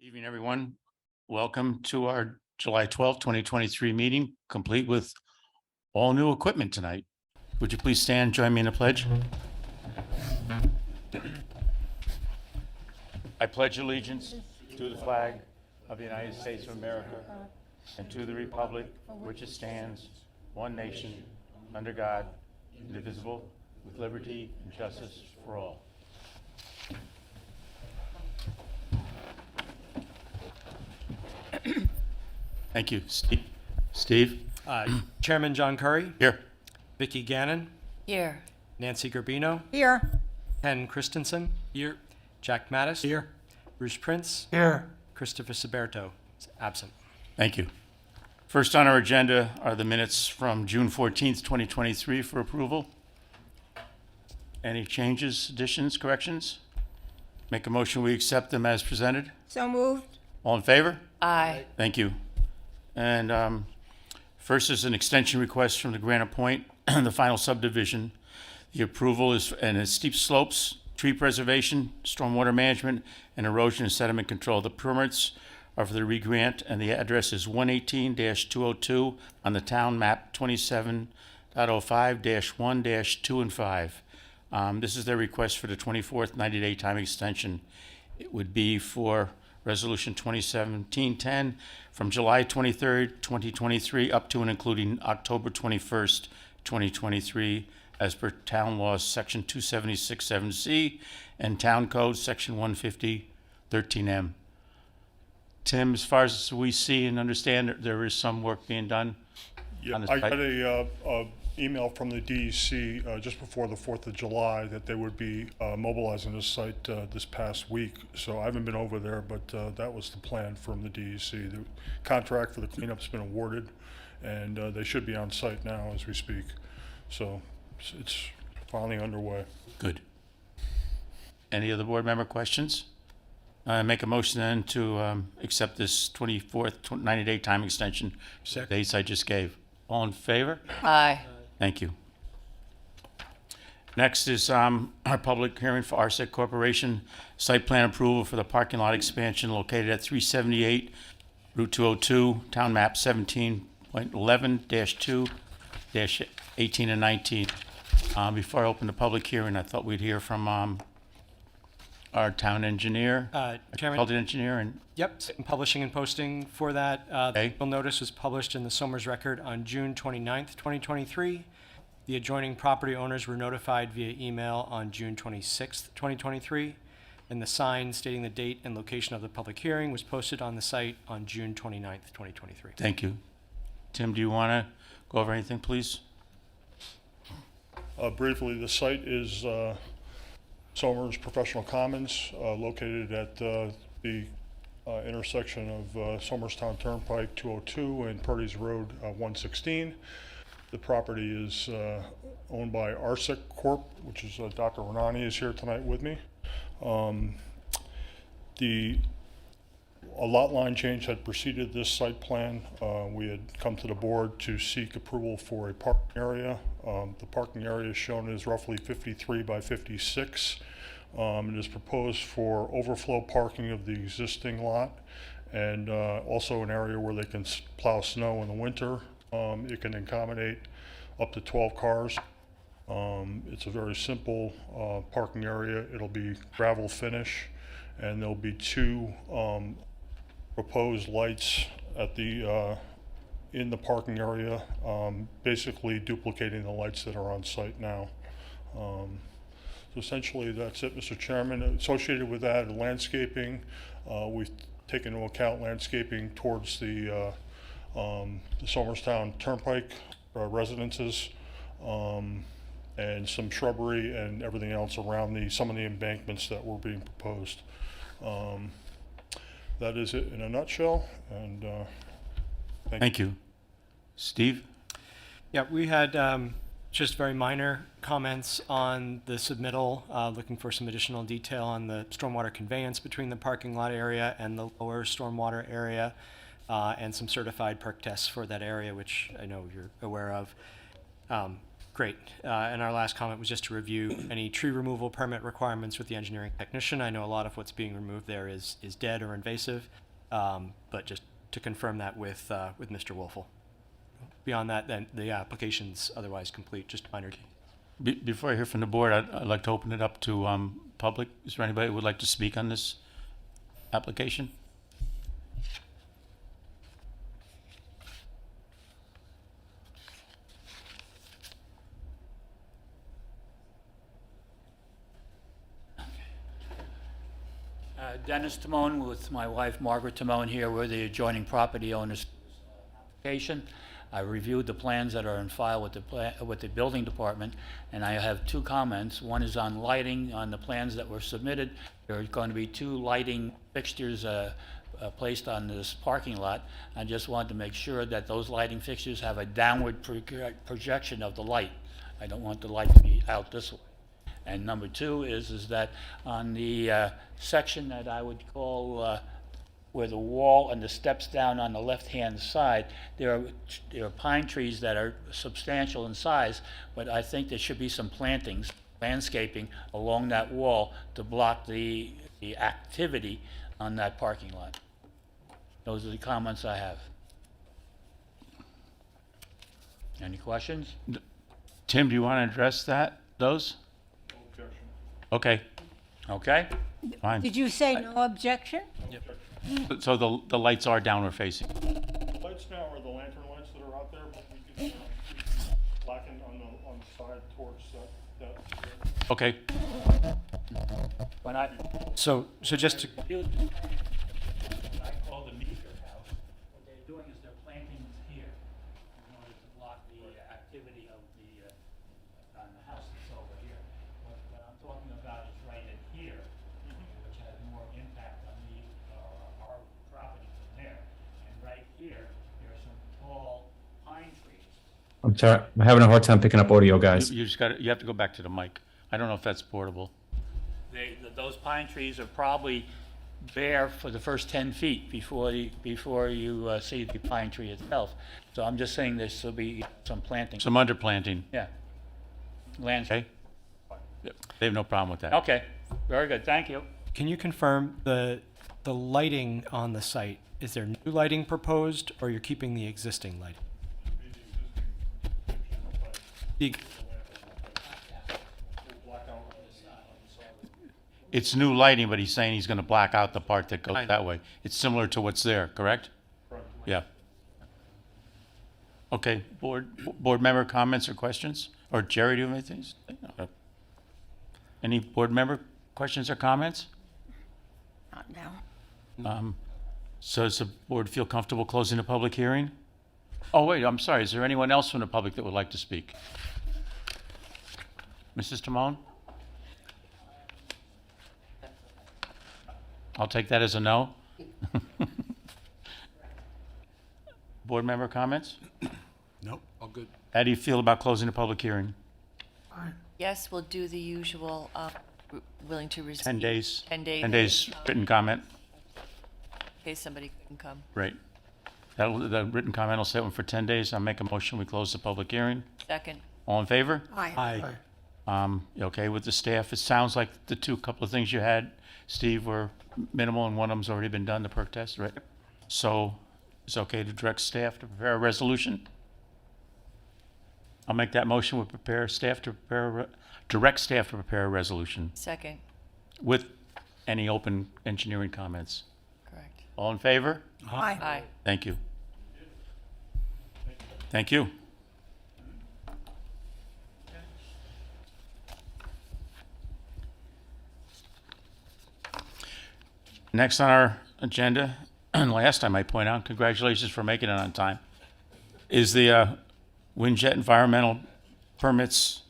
Evening, everyone. Welcome to our July 12th, 2023 meeting, complete with all new equipment tonight. Would you please stand and join me in the pledge? I pledge allegiance to the flag of the United States of America and to the republic for which it stands, one nation, under God, indivisible, with liberty and justice for all. Thank you. Steve? Chairman John Curry, Here. Vicki Gannon, Here. Nancy Garbino, Here. Ken Christensen, here, Jack Mattis, here, Bruce Prince, Here. Christopher Saberto, is absent. Thank you. First on our agenda are the minutes from June 14th, 2023 for approval. Any changes, additions, corrections? Make a motion, we accept them as presented. So moved. All in favor? Aye. Thank you. And first is an extension request from the Granite Point, the final subdivision. The approval is, and it's steep slopes, tree preservation, stormwater management, and erosion and sediment control. The permits are for the regrant, and the address is 118-202 on the town map 27.05-1-2 and 5. This is their request for the 24th 90-day time extension. It would be for Resolution 2017-10 from July 23rd, 2023 up to and including October 21st, 2023 as per Town Law Section 276-7C and Town Code Section 150-13M. Tim, as far as we see and understand, there is some work being done Yeah, on this I site. got a email from the DEC just before the 4th of July that they would be mobilizing this site this past week. So I haven't been over there, but that was the plan from the DEC. The contract for the cleanup's been awarded, and they should be on site now as we speak. So it's finally underway. Good. Any other board member questions? Make a motion then to accept this 24th 90-day time extension. Second. Dates I just gave. All in favor? Aye. Thank you. Next is our public hearing for RSEC Corporation site plan approval for the parking lot expansion located at 378 Route 202, Town Map 17.11-2-18 and 19. Before I open the public hearing, I thought we'd hear from our town engineer, Chairman, public engineer, and yep, publishing and posting for that. The Okay. legal notice was published in the Somers Record on June 29th, 2023. The adjoining property owners were notified via email on June 26th, 2023. And the sign stating the date and location of the public hearing was posted on the site on June 29th, 2023. thank you. Tim, do you want to go over anything, please? Briefly, the site is Somers Professional Commons, located at the intersection of Somerstown Turnpike 202 and Purdy's Road 116. The property is owned by RSEC Corp., which is Dr. Renani is here tonight with me. A lot line change had preceded this site plan. We had come to the board to seek approval for a parking area. The parking area shown is roughly 53 by 56. It is proposed for overflow parking of the existing lot and also an area where they can plow snow in the winter. It can accommodate up to 12 cars. It's a very simple parking area. It'll be gravel finish, and there'll be two proposed lights at the in the parking area, basically duplicating the lights that are on site now. So essentially that's it, Mr. Chairman. Associated with that, landscaping, we've taken into account landscaping towards the Somerstown Turnpike residences, and some shrubbery and everything else around some of the embankments that were being proposed. That is it in a nutshell, and Thank you. Steve? Yeah, we had just very minor comments on the submittal, looking for some additional detail on the stormwater conveyance between the parking lot area and the lower stormwater area, and some certified perk tests for that area, which I know you're aware of. Great. And our last comment was just to review any tree removal permit requirements with the engineering technician. I know a lot of what's being removed there is dead or invasive, but just to confirm that with Mr. Wolfel. Beyond that, then the application's otherwise complete, just minor. Before I hear from the board, I'd like to open it up to public. Is there anybody who would like to speak on this application? Dennis Timone with my wife Margaret Timone here. We're the adjoining property owners application. I reviewed the plans that are in file with the building department, and I have two comments. One is on lighting. On the plans that were submitted, there are going to be two lighting fixtures placed on this parking lot. I just wanted to make sure that those lighting fixtures have a downward projection of the light. I don't want the light to be out this way. And number two is that on the section that I would call where the wall and the steps down on the left-hand side, there are pine trees that are substantial in size, but I think there should be some plantings, landscaping along that wall to block the activity on that parking lot. Those are the comments I have. Any questions? Tim, do you want to address those? Okay, Okay? fine. Did you say no objection? So the lights are downward facing. The lights now are the lantern lights that are out there, but we can blacken on the side towards that. Okay, When I So just to, I call the meeker house, what they're doing is they're planting here in order to block the activity of the, on the house that's over here. What I'm talking about is right in here, which has more impact on our property from there. And right here, there are some tall pine trees. I'm sorry, I'm having a hard time picking up audio, guys. you have to go back to the mic. I don't know if that's portable. Those pine trees are probably bare for the first 10 feet before you see the pine tree itself. So I'm just saying there will be some planting. Some underplanting, Yeah. Landscape. okay? Yep, they have no problem with that. Okay, very good, thank you. can you confirm the lighting on the site? Is there new lighting proposed, or you're keeping the existing lighting? The- It's new lighting, but he's saying he's going to black out the part that goes that way. It's similar to what's there, correct? Correct. Yeah. Okay, board member comments or questions? Or Jerry, do you have anything? No. Any board member questions or comments? Not now. So does the board feel comfortable closing the public hearing? Oh, wait, I'm sorry. Is there anyone else from the public that would like to speak? Mrs. Timone? I'll take that as a no. Board member comments? Nope, all good. How do you feel about closing the public hearing? Yes, we'll do the usual, willing to receive. 10 days? 10 days. 10 days written comment, In case somebody couldn't come. right. The written comment will sit one for 10 days. I'll make a motion, we close the public hearing. Second. All in favor? Aye. You okay with the staff? It sounds like the couple of things you had, Steve, were minimal, and one of them's already been done, the perk test, right? So it's okay to direct staff to prepare a resolution? I'll make that motion, we direct staff to prepare a resolution Second. with any open engineering comments. Correct. All in favor? Aye. Aye. Thank you. Thank you. Next on our agenda, and last I might point out, congratulations for making it on time, is the Windjet environmental permits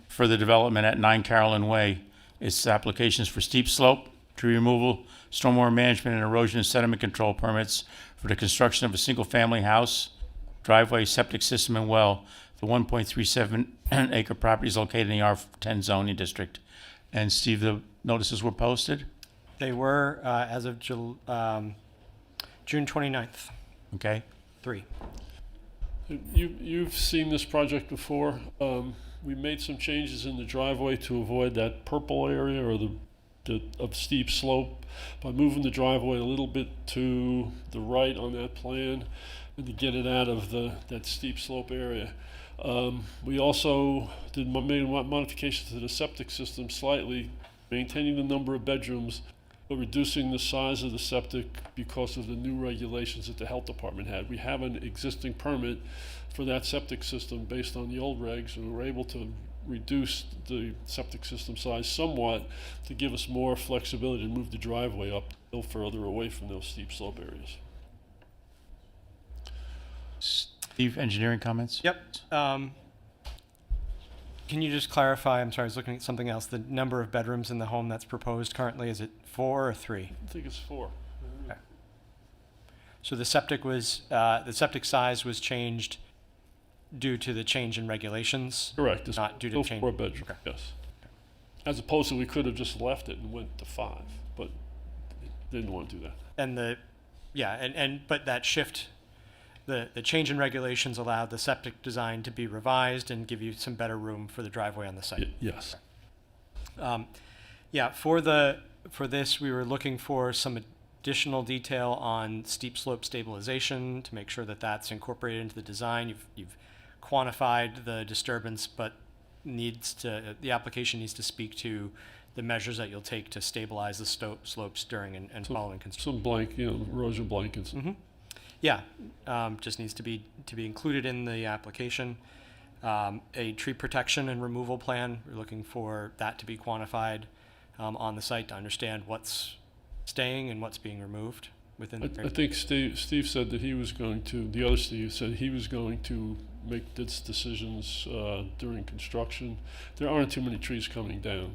for the development at 9 Carolyn Way. It's applications for steep slope, tree removal, stormwater management, and erosion and sediment control permits for the construction of a single-family house, driveway, septic system, and well. The 1.37 acre property is located in the R10 zoning district. And Steve, the notices were posted? They were, as of June 29th, Okay. 3. You've seen this project before. We made some changes in the driveway to avoid that purple area or the of steep slope by moving the driveway a little bit to the right on that plan and to get it out of that steep slope area. We also made modifications to the septic system slightly, maintaining the number of bedrooms, but reducing the size of the septic because of the new regulations that the health department had. We have an existing permit for that septic system based on the old regs, and we were able to reduce the septic system size somewhat to give us more flexibility to move the driveway up a little further away from those steep slope areas. Steve, engineering comments? Yep. Can you just clarify, I'm sorry, I was looking at something else, the number of bedrooms in the home that's proposed currently, is it 4 or 3? I think it's 4. So the septic size was changed due to the change in regulations? Correct. It's Not due to still change. 4 bedroom, Okay. yes. As opposed to we could have just left it and went to 5, but didn't want to do that. And but that shift, the change in regulations allowed the septic design to be revised and give you some better room for the driveway on the site. Yes. For this, we were looking for some additional detail on steep slope stabilization to make sure that that's incorporated into the design. You've quantified the disturbance, but the application needs to speak to the measures that you'll take to stabilize the slopes during and following construction. Some erosion blankets. Yeah, just needs to be included in the application. A tree protection and removal plan, we're looking for that to be quantified on the site to understand what's staying and what's being removed within the I think Steve said that he was going to, the other Steve said he was going to make these decisions during construction. There aren't too many trees coming down,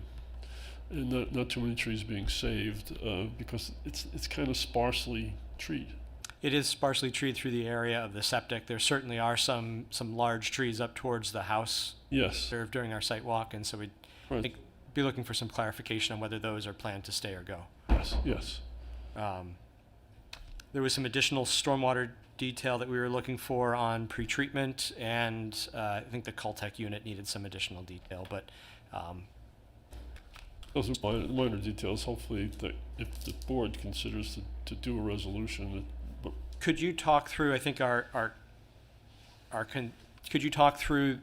and not too many trees being saved because it's kind of sparsely treed. It is sparsely treed through the area of the septic. There certainly are some large trees up towards the house Yes. observed during our site walk, and so we'd Right. be looking for some clarification on whether those are planned to stay or go. Yes. There was some additional stormwater detail that we were looking for on pretreatment, and I think the Cultec unit needed some additional detail, but Those are minor details. Hopefully, if the board considers to do a resolution, could you talk through, I think could you talk through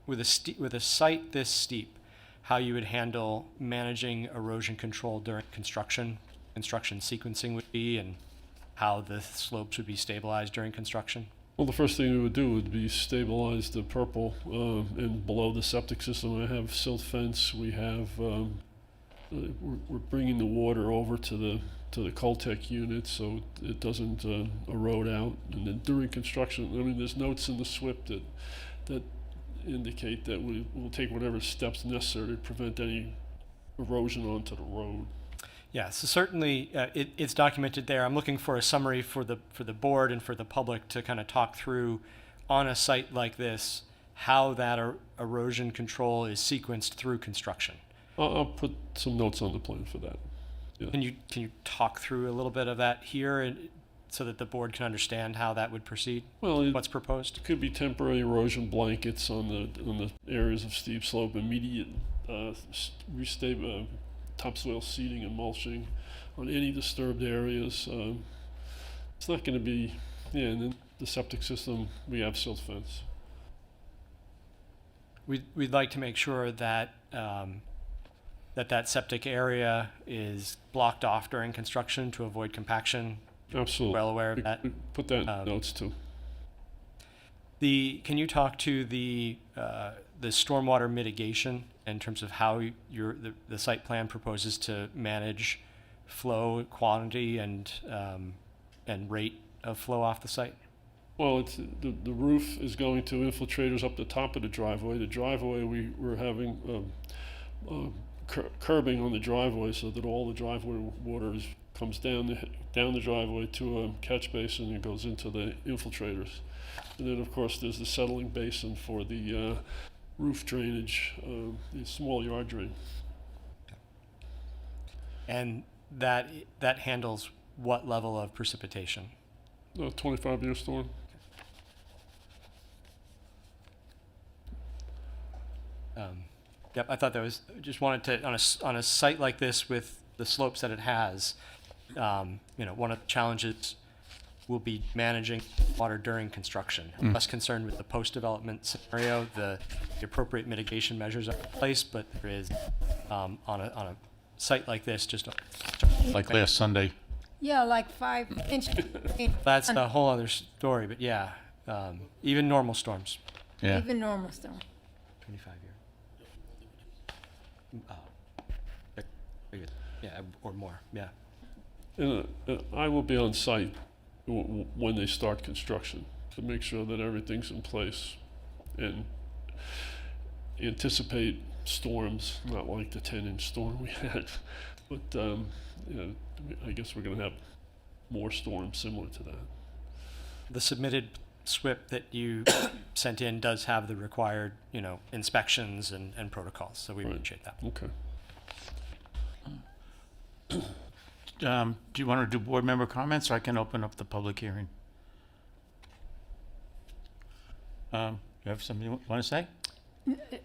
with a site this steep, how you would handle managing erosion control during construction sequencing would be, and how the slopes would be stabilized during construction? well, the first thing we would do would be stabilize the purple and below the septic system. I have silt fence. We have we're bringing the water over to the Cultec unit so it doesn't erode out. And then during construction, I mean, there's notes in the SWIP that indicate that we will take whatever steps necessary to prevent any erosion onto the road. Yeah, so certainly it's documented there. I'm looking for a summary for the board and for the public to kind of talk through on a site like this, how that erosion control is sequenced through construction. I'll put some notes on the plan for that. Yeah. Can you talk through a little bit of that here so that the board can understand how that would proceed? Well, What's proposed? it could be temporary erosion blankets on the areas of steep slope, immediate topsoil seeding and mulching on any disturbed areas. It's not going to be, and then the septic system, we have silt fence. We'd like to make sure that that septic area is blocked off during construction to avoid compaction. Absolutely. Well aware of that. We put that in notes too. Can you talk to the stormwater mitigation in terms of how the site plan proposes to manage flow, quantity, and rate of flow off the site? Well, the roof is going to infiltrators up the top of the driveway. The driveway, we're having curbing on the driveway so that all the driveway water comes down the driveway to a catch basin and goes into the infiltrators. And then, of course, there's the settling basin for the roof drainage, the small yard drain. And that handles what level of precipitation? 25-year storm. Yep, I thought that was, just wanted to, on a site like this with the slopes that it has, one of the challenges will be managing water during construction. I'm less concerned with the post-development scenario, the appropriate mitigation measures are in place, but there is, on a site like this, just, Like last Sunday. Yeah, like 5 inches. that's a whole other story, but yeah, even normal storms, Yeah. Even normal storm. 25 year. Yeah, or more, yeah. And I will be on site when they start construction to make sure that everything's in place and anticipate storms, not like the 10-inch storm we had, but I guess we're going to have more storms similar to that. The submitted SWIP that you sent in does have the required, inspections and protocols, so we Right. appreciate that. Okay. Do you want to do board member comments, or I can open up the public hearing? You have something you want to say?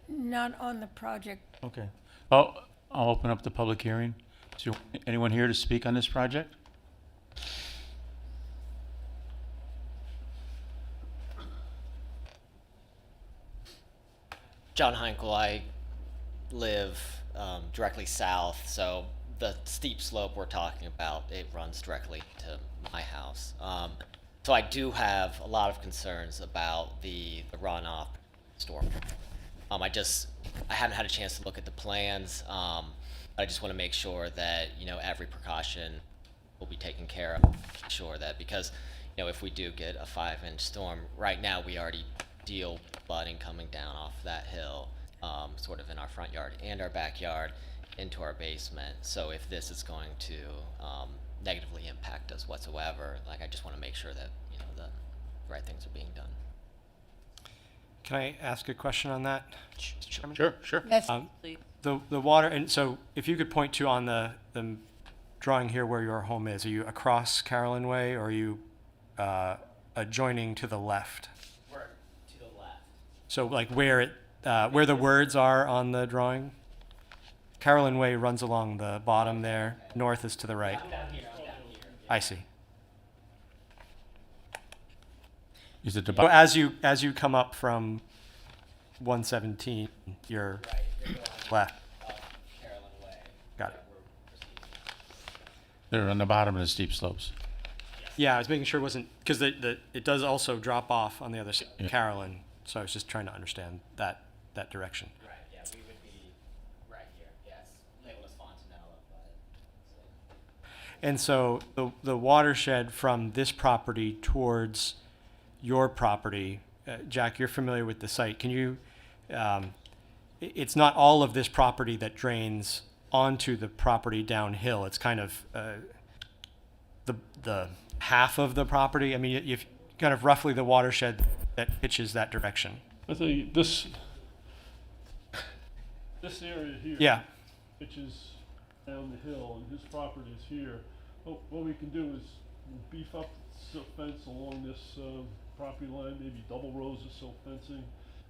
Not on the project. Okay. Oh, I'll open up the public hearing. Is there anyone here to speak on this project? John Heinkel, I live directly south, so the steep slope we're talking about, it runs directly to my house. So I do have a lot of concerns about the runoff storm. I haven't had a chance to look at the plans. I just want to make sure that, every precaution will be taken care of. Sure that, because, if we do get a 5-inch storm, right now we already deal with flooding coming down off that hill, sort of in our front yard and our backyard into our basement. So if this is going to negatively impact us whatsoever, I just want to make sure that, the right things are being done. Can I ask a question on that? Chairman? Sure. Yes, The water, and so if you could point to on the drawing here where your home is, are you across Carolyn Way or are you adjoining to the left? We're to the left. So like where the words are on the drawing? Carolyn Way runs along the bottom there, north is to the right. I'm down here. I see. Is it the, So as you come up from 117, you're Right, you're going left. up Carolyn Way. Got it. they're on the bottom of the steep slopes? Yeah, I was making sure it wasn't, because it does also drop off on the other side, Yeah. Carolyn, so I was just trying to understand that direction. Right, yeah, we would be right here. Yes, labeled as Fontanella, but. And so the watershed from this property towards your property, Jack, you're familiar with the site. Can you, it's not all of this property that drains onto the property downhill. It's kind of the half of the property. I mean, if kind of roughly the watershed that pitches that direction. I think this area here. Yeah. Which is down the hill, and his property is here. What we can do is beef up silk fence along this property line, maybe double rows of silk fencing.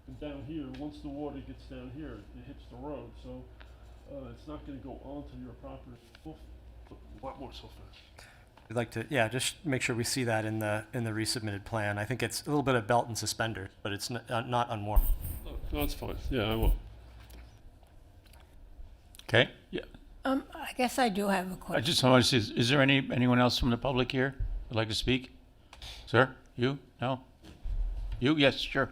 And down here, once the water gets down here, it hits the road, so it's not going to go onto your property. We'll put a lot more silk fence. We'd like to, yeah, just make sure we see that in the resubmitted plan. I think it's a little bit of belt and suspenders, but it's not unwarranted. No, that's fine. Yeah, I will. Okay. Yeah. I guess I do have a I question. just want to see, is there anyone else from the public here who'd like to speak? Sir? You? No? You? Yes, sure.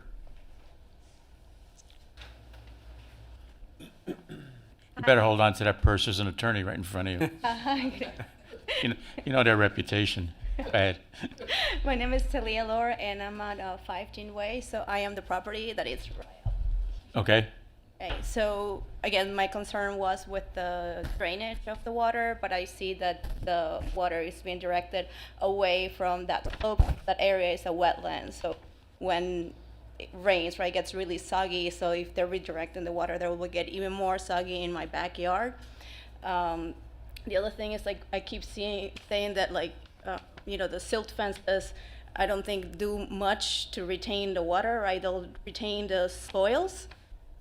You better hold on to that purse. There's an attorney right in front of you. You know their reputation. Bad. My name is Talia Lore, and I'm at 15 Way, so I am the property that is right up. Okay. Okay, so again, my concern was with the drainage of the water, but I see that the water is being directed away from that slope. That area is a wetland, so when it rains, right, it gets really soggy, so if they're redirecting the water, they will get even more soggy in my backyard. The other thing is, like, I keep saying that, like, the silt fences, I don't think do much to retain the water, right? They'll retain the soils.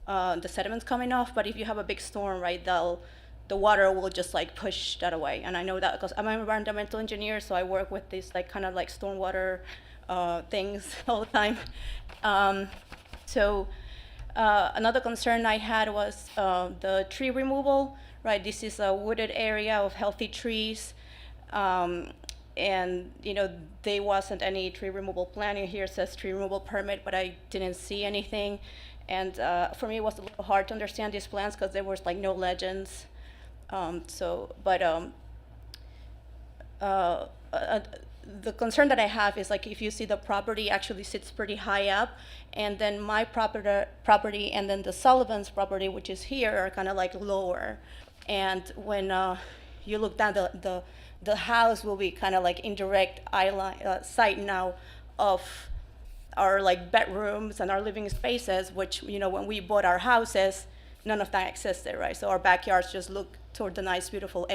the sediments coming off. But if you have a big storm, right, the water will just like push that away. And I know that because I'm an environmental engineer, so I work with these like kind of like stormwater things all the time. Another concern I had was the tree removal, right? This is a wooded area of healthy trees. And, you know, there wasn't any tree removal plan in here. It says tree removal permit, but I didn't see anything. And for me, it was a little hard to understand these plans because there was like no legends. The concern that I have is like if you see the property actually sits pretty high up, and then my property and then the Sullivan's property, which is here, are kind of like lower. And when you look down, the house will be kind of like indirect sight now of our like bedrooms and our living spaces, which, you know, when we bought our houses, none of that existed, right? So our backyards just look toward the nice, beautiful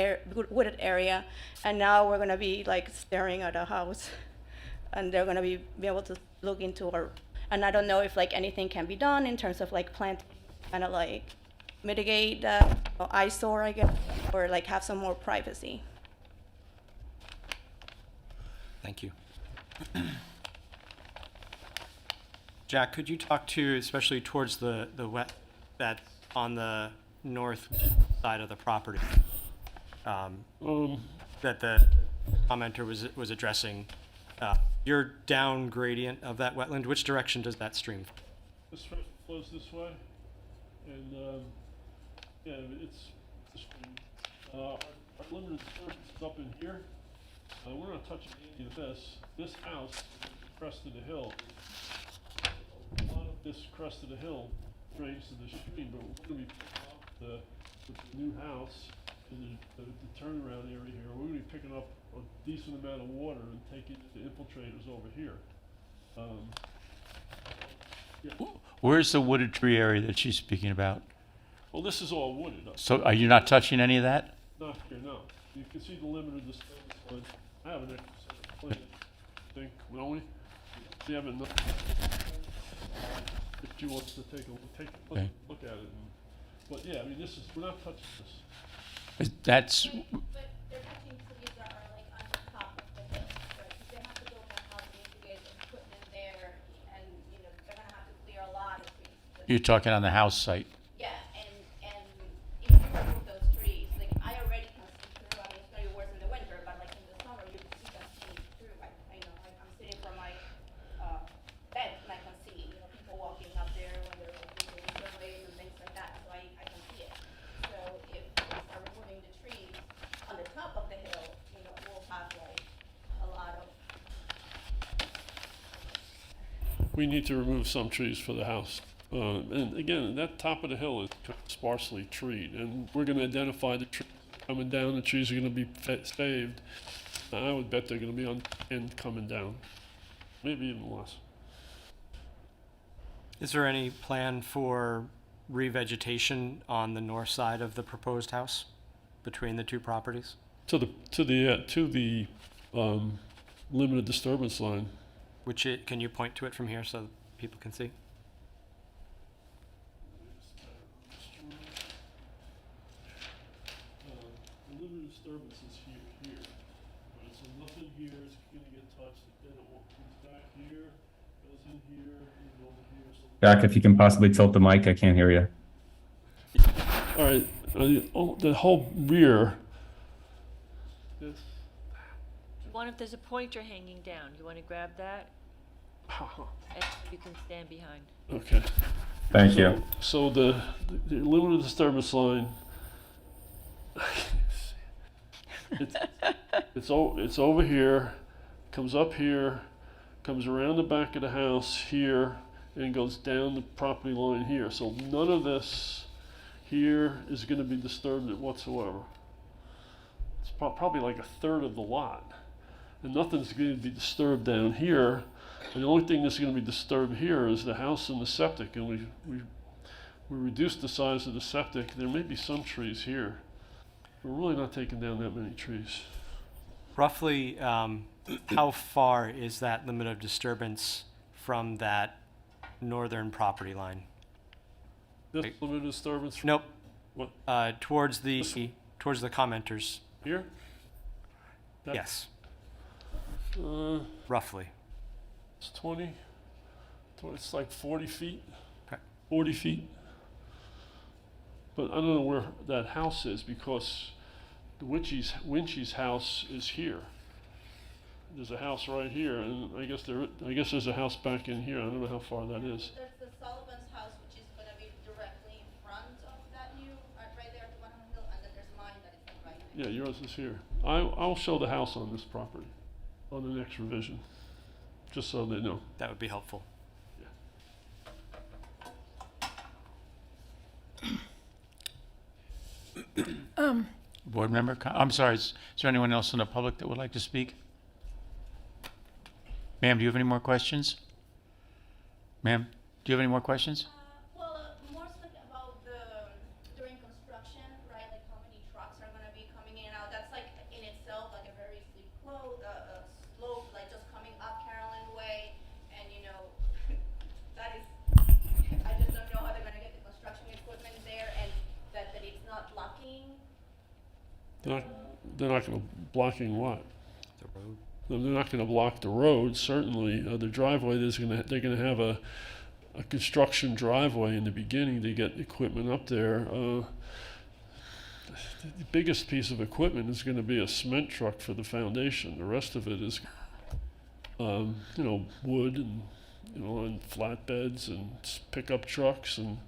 wooded area, and now we're gonna be like staring at a house, and they're gonna be able to look into our, and I don't know if like anything can be done in terms of like planting, kind of like mitigate the eyesore, I guess, or like have some more privacy. Thank you. Jack, could you talk to, especially towards the wet, that on the north side of the property, that the commenter was addressing, your down gradient of that wetland, which direction does that stream? This flows this way, and yeah, it's a stream. Our limited disturbance is up in here. We're not touching any of this. This house is the crest of the hill. A lot of this crest of the hill drains to the stream, but we're going to be picking up the new house and the turnaround area here. We're going to be picking up a decent amount of water and taking the infiltrators over here. Yeah. Where's the wooded tree area that she's speaking about? Well, this is all wooded. So are you not touching any of that? Not here, no. You can see the limited disturbance line. I have an extra set of plans, I think, don't we? We have enough. If she wants to take a Okay. look at it. But yeah, I mean, we're not touching this. That's, But they're touching trees that are like on the top of the hill, right? They have to build that house, they need to get equipment there, and, you know, they're gonna have to clear a lot of trees. you're talking on the house site. Yeah, and if you remove those trees, like, I already can see through, I mean, it's gonna be worse in the winter, but like in the summer, you can see that seeing through. I know, I'm sitting from my, bed, and I can see, you know, people walking up there when they're like doing surveys and things like that, so I can see it. So if we start removing the trees on the top of the hill, you know, we'll have like a lot of, We need to remove some trees for the house. And again, that top of the hill is sparsely treed, and we're going to identify the trees coming down. The trees are going to be saved. I would bet they're going to be on end coming down, maybe even less. Is there any plan for revegetation on the north side of the proposed house between the two properties? To the limited disturbance line. Can you point to it from here so people can see? The limited disturbance is here. Right, so nothing here is going to get touched. Then it comes back here, goes in here, and over here. So Jack, if you can possibly tilt the mic, I can't hear you. all right, the whole rear. This. One, if there's a pointer hanging down, you want to grab that? And you can stand behind. Okay. Thank you. So the limited disturbance line. It's over here, comes up here, comes around the back of the house here, and goes down the property line here. So none of this here is going to be disturbed whatsoever. It's probably like a third of the lot. And nothing's going to be disturbed down here. And the only thing that's going to be disturbed here is the house and the septic. And we reduced the size of the septic. There may be some trees here. We're really not taking down that many trees. Roughly, how far is that limit of disturbance from that northern property line? This limit of disturbance Nope, what, towards the commenters, here? That- yes, Uh, roughly. it's 20, it's like 40 feet, Okay. 40 feet. But I don't know where that house is because the Winchie's house is here. There's a house right here, and I guess there's a house back in here. I don't know how far that is. There's the Sullivan's house, which is gonna be directly in front of that new, right there at the bottom of the hill, and then there's mine that is like right next. Yeah, yours is here. I'll show the house on this property on the next revision, just so they know. That would be helpful. Board member, I'm sorry, is there anyone else in the public that would like to speak? Ma'am, do you have any more questions? Ma'am, do you have any more questions? More so like about during construction, right? Like how many trucks are gonna be coming in and out? That's like in itself like a very steep slope, like just coming up Carolyn Way, and that is, I just don't know how they're gonna get the construction equipment there, and that it's not blocking. They're not going to blocking what? The road. They're not going to block the road. Certainly, the driveway. They're going to have a construction driveway in the beginning to get equipment up there. The biggest piece of equipment is going to be a cement truck for the foundation. The rest of it is, wood and flatbeds and pickup trucks, and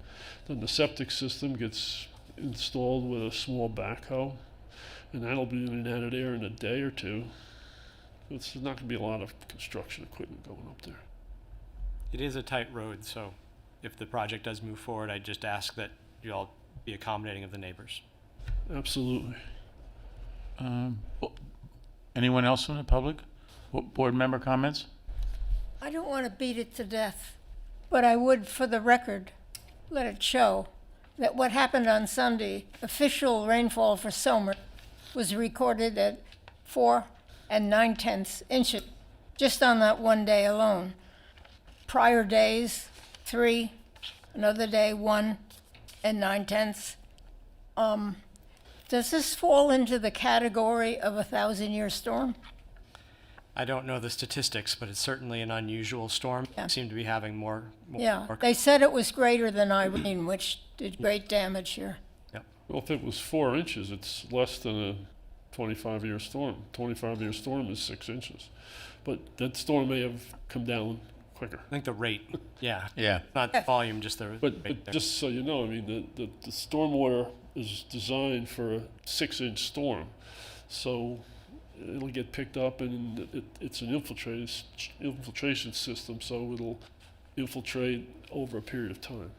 then the septic system gets installed with a small backhoe. And that'll be in and out of there in a day or two. There's not going to be a lot of construction equipment going up there. It is a tight road, so if the project does move forward, I just ask that you all be accommodating of the neighbors. Absolutely. Anyone else from the public? Board member comments? I don't want to beat it to death, but I would, for the record, let it show that what happened on Sunday, official rainfall for Somer, was recorded at 4 9/10 inches, just on that one day alone. Prior days, 3, another day, 1 9/10. Does this fall into the category of a 1,000-year storm? I don't know the statistics, but it's certainly an unusual storm. Yeah. We seem to be having more Yeah, they said it was greater than Irene, which did great damage here. Well, if it was 4 inches, it's less than a 25-year storm. 25-year storm is 6 inches. But that storm may have come down quicker. I think the rate, yeah. Yeah. Not the volume, just the But, rate but there. just so you know, I mean, the stormwater is designed for a 6-inch storm. So it'll get picked up, and it's an infiltration system, so it'll infiltrate over a period of time.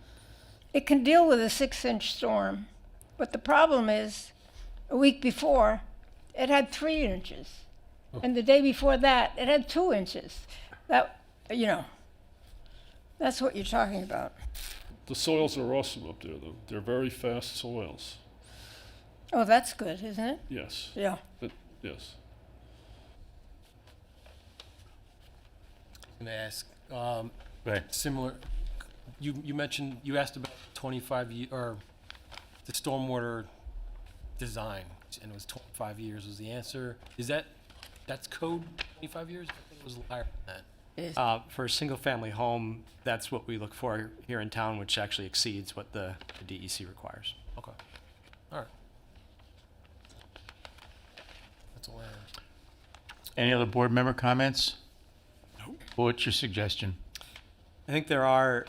It can deal with a 6-inch storm, but the problem is, a week before, it had 3 inches. And the day before that, it had 2 inches. That's what you're talking about. The soils are awesome up there, though. They're very fast soils. Oh, that's good, isn't it? Yes. Yeah. Yes. I'm gonna ask, Right. similar, you mentioned, you asked about 25 year, or the stormwater design, and it was 25 years was the answer. That's code 25 years? I think it was higher than that. For a single-family home, that's what we look for here in town, which actually exceeds what the DEC requires. Okay. All right. That's all I have. Any other board member comments? Nope. What's your suggestion? I think there are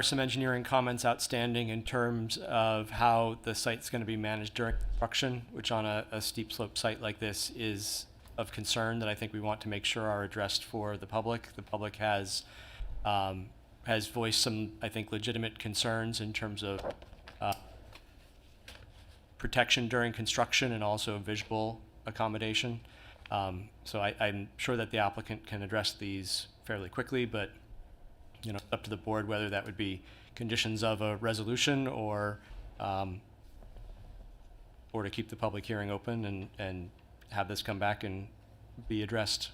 some engineering comments outstanding in terms of how the site's going to be managed during construction, which on a steep slope site like this is of concern that I think we want to make sure are addressed for the public. The public has voiced some, I think, legitimate concerns in terms of protection during construction and also visual accommodation. So I'm sure that the applicant can address these fairly quickly, but it's up to the board whether that would be conditions of a resolution or to keep the public hearing open and have this come back and be addressed.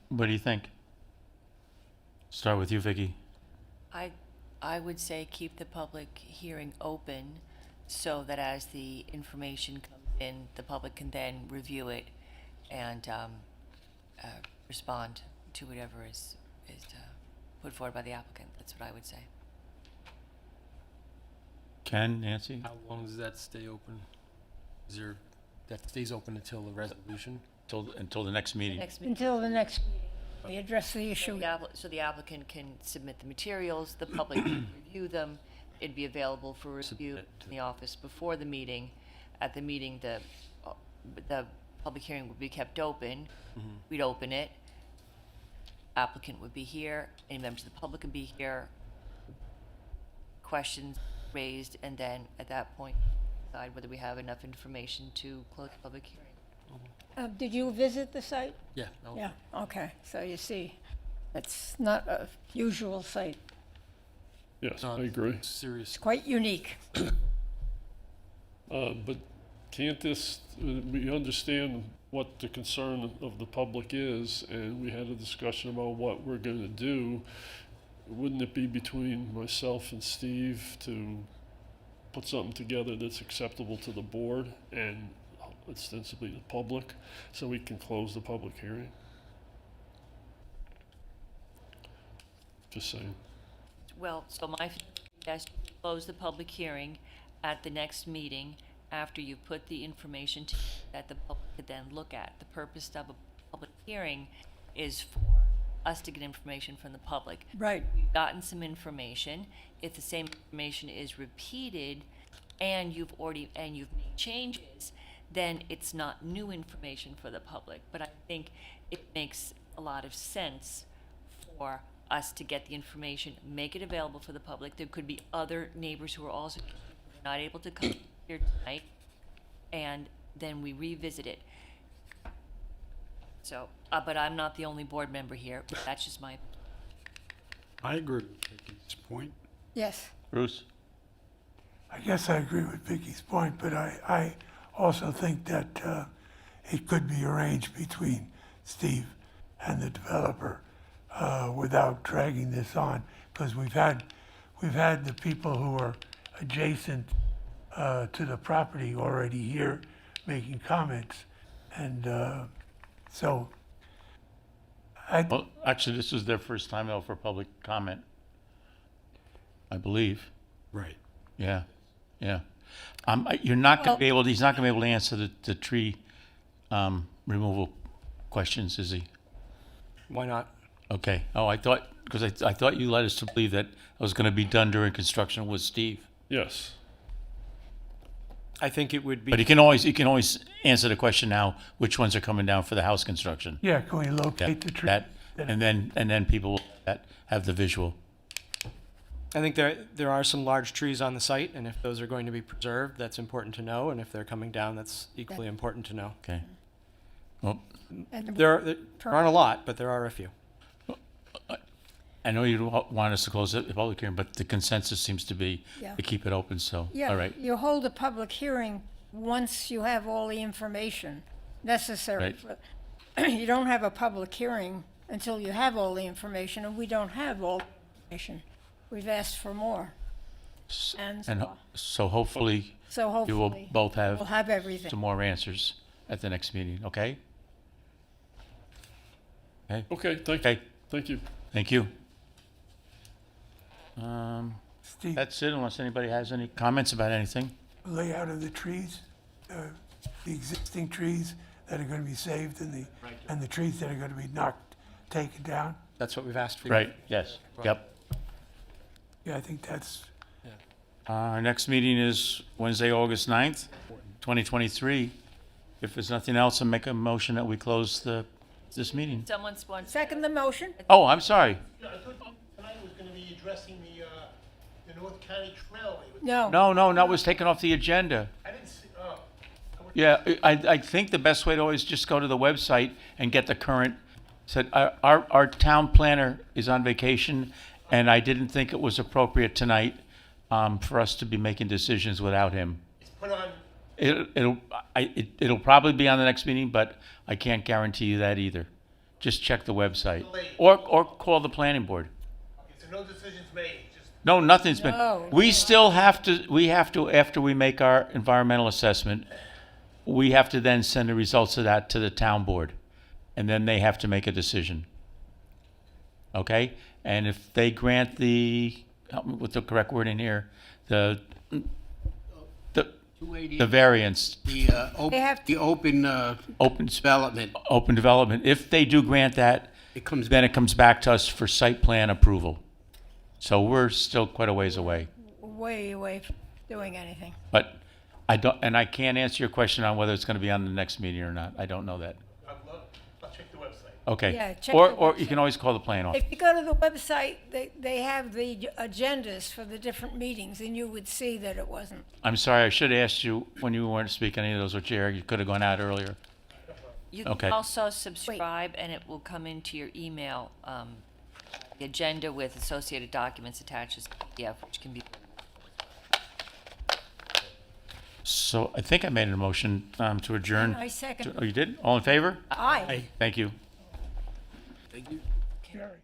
What do you think? Start with you, Vicky. I would say keep the public hearing open so that as the information comes in, the public can then review it and respond to whatever is put forward by the applicant. That's what I would say. Ken, Nancy? How long does that stay open? Is there, that stays open until the resolution? Until the next meeting. Next meeting. Until the next meeting, we address the issue. So the applicant can submit the materials, the public can review them, it'd be available for review in the office before the meeting. At the meeting, the public hearing would be kept open. We'd open it. Applicant would be here, any members of the public would be here, questions raised, and then at that point, decide whether we have enough information to close the public hearing. Did you visit the site? Yeah. no. Yeah, okay, so you see, it's not a usual site. Yes, Not I agree. Serious. It's quite unique. But can't this, we understand what the concern of the public is, and we had a discussion about what we're gonna do. Wouldn't it be between myself and Steve to put something together that's acceptable to the board and ostensibly the public, so we can close the public hearing? Just saying. Well, so my suggestion is close the public hearing at the next meeting after you've put the information that the public could then look at. The purpose of a public hearing is for us to get information from the public. Right. We've gotten some information. If the same information is repeated and you've made changes, then it's not new information for the public. But I think it makes a lot of sense for us to get the information, make it available for the public. There could be other neighbors who are also not able to come here tonight, and then we revisit it. So, but I'm not the only board member here, but that's just my, I agree with Vicky's point. Yes. Bruce? I guess I agree with Vicky's point, but I also think that it could be arranged between Steve and the developer without dragging this on, because we've had the people who are adjacent to the property already here making comments, and so Well, actually, this is their first time out for public comment, I believe. right. Yeah, yeah. You're not gonna be able, he's not gonna be able to answer the tree removal questions, is he? Why not? Okay. Oh, I thought, because I thought you led us to believe that it was gonna be done during construction with Steve. Yes. I think it would be. But you can always answer the question now, which ones are coming down for the house construction? Yeah, can we locate the tree? And then people that have the visual. I think there are some large trees on the site, and if those are going to be preserved, that's important to know, and if they're coming down, that's equally important to know. Okay. Well, And There aren't a lot, but there are a few. I know you don't want us to close the public hearing, but the consensus seems to be Yeah. to keep it open, so, Yeah, all right. you hold a public hearing once you have all the information necessary. Right. You don't have a public hearing until you have all the information, and we don't have all the information. We've asked for more. And So hopefully, so you will hopefully both we'll have have everything. some more answers at the next meeting, okay? Okay, thank you. Okay, Thank you. thank you. Steve, That's it, unless anybody has any comments about anything. layout of the trees, the existing trees that are going to be saved and the trees that are going to be taken down. That's what we've asked for. Right, yes, yep. Yeah, I think that's, Our next meeting is Wednesday, August 9th, 2023. If there's nothing else, I'll make a motion that we close this meeting. someone wants. Second the motion? Oh, I'm sorry. Yeah, I thought tonight was gonna be addressing the North County Trailway. No. No, that was taken off the agenda. I didn't see, oh. Yeah, I think the best way to always just go to the website and get the current, said, our town planner is on vacation, and I didn't think it was appropriate tonight for us to be making decisions without him. It's put on, It'll probably be on the next meeting, but I can't guarantee you that either. Just check the website. Or call the planning board. no decisions made, just No, nothing's been, No, we still have to, after we make our environmental assessment, we have to then send the results of that to the town board. And then they have to make a decision. Okay? And if they grant help me with the correct word in here, the variance, They have the open, open, development. open development, if they do grant that, then it comes back to us for site plan approval. So we're still quite a ways away. way away from doing anything. But I don't, and I can't answer your question on whether it's going to be on the next meeting or not. I don't know that. I'll check the website. Okay. Yeah, check Or, the or you website. can always call the plan off. If you go to the website, they have the agendas for the different meetings, and you would see that it wasn't. I'm sorry, I should have asked you when you weren't speaking any of those with Jerry. You could have gone out earlier. You Okay. can also subscribe, and it will come into your email, the agenda with associated documents attached as PDF, which can be. So I think I made a motion to adjourn. I second. Oh, you did? All in favor? Aye. Thank you. Jerry.